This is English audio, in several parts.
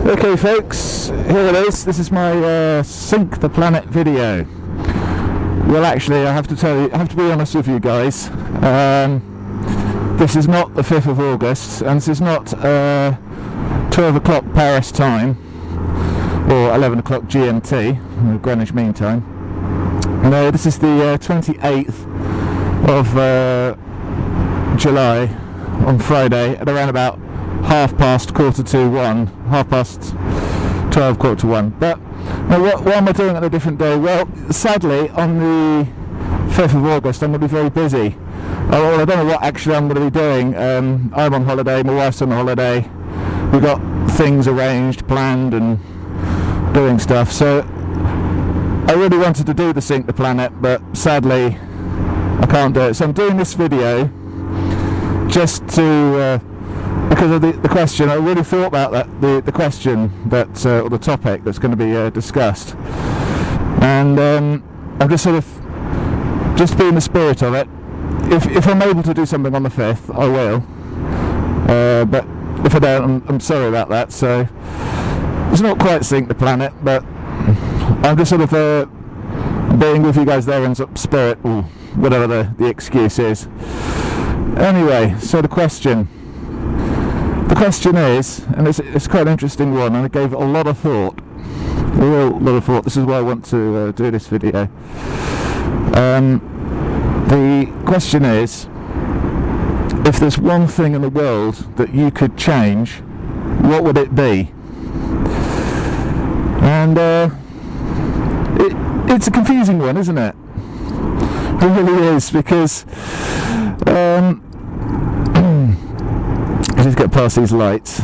Okay folks, here it is. This is my Sink the Planet video. Well, actually, I have to be honest with you guys. This is not the 5th of August, and this is not 12 o'clock Paris time, or 11 o'clock GMT, Greenwich Mean Time. No, this is the 28th of July, on Friday, at around about 12, quarter to 1. But what am I doing on a different day? Well, sadly, on the 5th of August, I'm going to be very busy. Well, I don't know what actually I'm going to be doing. I'm on holiday, my wife's on holiday. We've got things arranged, planned, and doing stuff. So I really wanted to do the Sink the Planet, but sadly, I can't do it. So I'm doing this video just to... because of the question. I really thought about the question that, or the topic that's going to be discussed, and I'm just sort of just be in the spirit of it. If I'm able to do something on the 5th, I will, but if I don't, I'm sorry about that. So it's not quite Sink the Planet, but I'm just sort of being with you guys there in sort of spirit, or whatever the excuse is. Anyway, so the question is, and it's quite an interesting one, and I gave it a lot of thought. This is why I want to do this video. The question is, if there's one thing in the world that you could change, what would it be? And it's a confusing one, isn't it? It really is, because just get past these lights.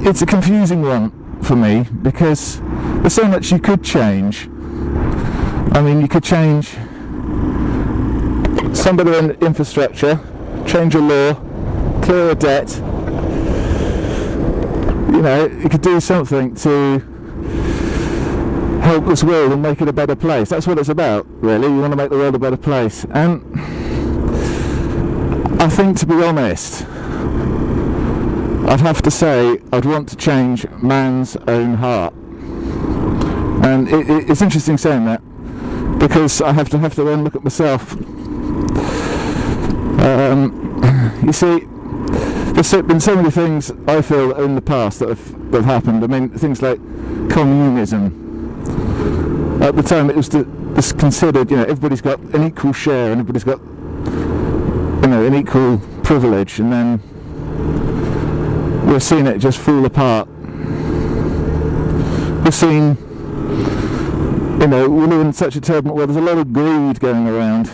It's a confusing one for me, because there's so much you could change. I mean, you could change some bit of infrastructure, change a law, clear a debt. You know, you could do something to help this world and make it a better place. That's what it's about, really. You want to make the world a better place. And I think, to be honest, I'd have to say I'd want to change man's own heart. And it's interesting saying that, because I have to then look at myself. You see, there's been so many things I feel in the past that have happened. I mean, things like communism. At the time, it was considered, everybody's got an equal share, and everybody's got an equal privilege, and then we've seen it just fall apart. We've seen, we live in such a turbulent world. There's a lot of greed going around.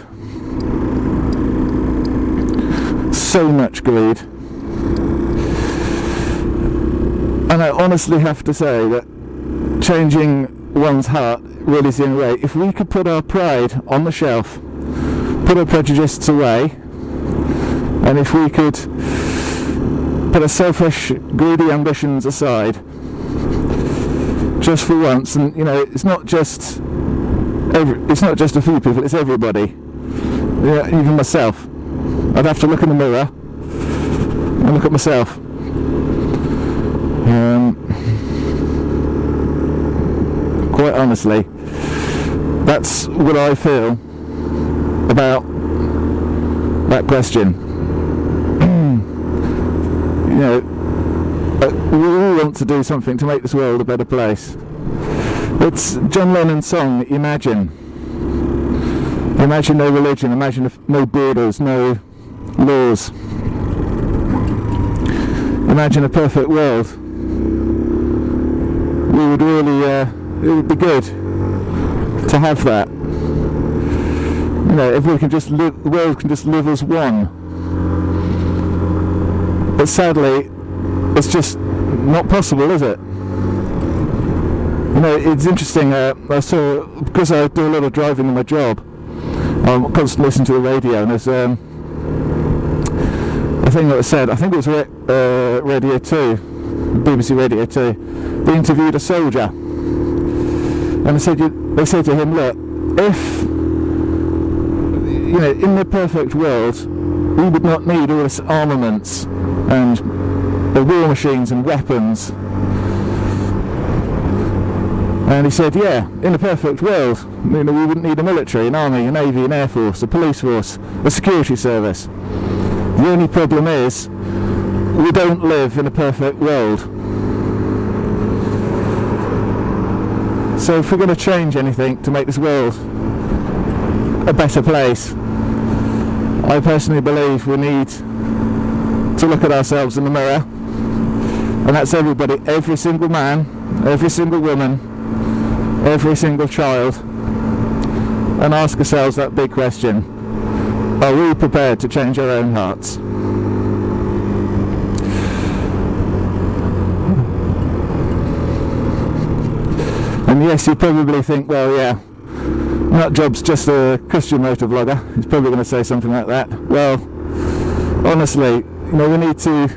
So much greed. And I honestly have to say that changing one's heart really is the only way. If we could put our pride on the shelf, put our prejudices away, and if we could put our selfish, greedy ambitions aside, just for once, and it's not just a few people, it's everybody. Even myself. I'd have to look in the mirror and look at myself. Quite honestly, that's what I feel about that question. We all want to do something to make this world a better place. It's John Lennon's song, Imagine. Imagine no religion, imagine no borders, no laws. Imagine a perfect world. We would really, it would be good to have that. Everyone can just live, the world can just live as one. But sadly, it's just not possible, is it? It's interesting, I saw, because I do a lot of driving in my job, I'm constantly listening to the radio, and there's a thing that was said, I think it was Radio 2, BBC Radio 2, they interviewed a soldier, and they said to him, look, if, you know, in the perfect world, we would not need all this armaments and the war machines and weapons. And he said, yeah, in the perfect world, you know, we wouldn't need a military, an army, a navy, an air force, a police force, a security service. The only problem is, we don't live in a perfect world. So if we're going to change anything to make this world a better place, I personally believe we need to look at ourselves in the mirror, and that's everybody, every single man, every single woman, every single child, and ask ourselves that big question: are we prepared to change our own hearts? And yes, you probably think, well, yeah, Nutjob's just a Christian motor vlogger. He's probably going to say something like that. Well, honestly, you know, we need to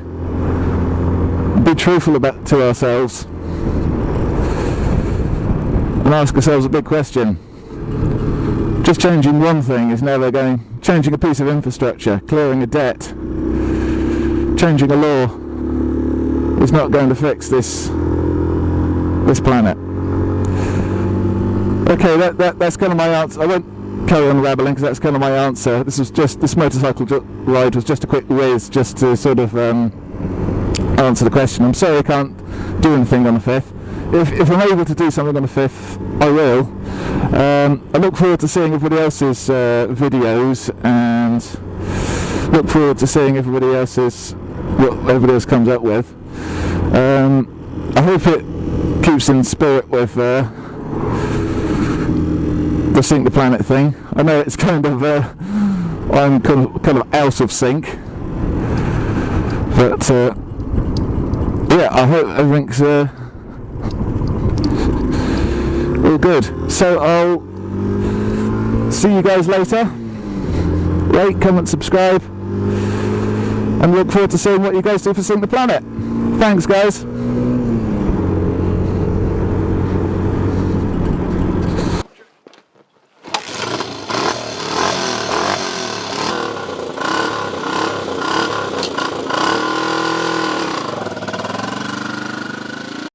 be truthful to ourselves and ask ourselves a big question. Just changing one thing is never going. Changing a piece of infrastructure, clearing a debt, changing a law is not going to fix this planet. Okay, that's kind of my answer. I won't carry on rabbling because that's kind of my answer. This motorcycle ride was just a quick whiz, just to sort of answer the question. I'm sorry I can't do anything on the 5th. If I'm able to do something on the 5th, I will. I look forward to seeing everybody else's videos, and look forward to seeing what everybody else comes up with. I hope it keeps in spirit with the Sink the Planet thing. I know it's kind of I'm kind of out of sync, but yeah, I hope everything's all good. So I'll see you guys later. Rate, comment, subscribe, and look forward to seeing what you guys do for Sink the Planet. Thanks, guys.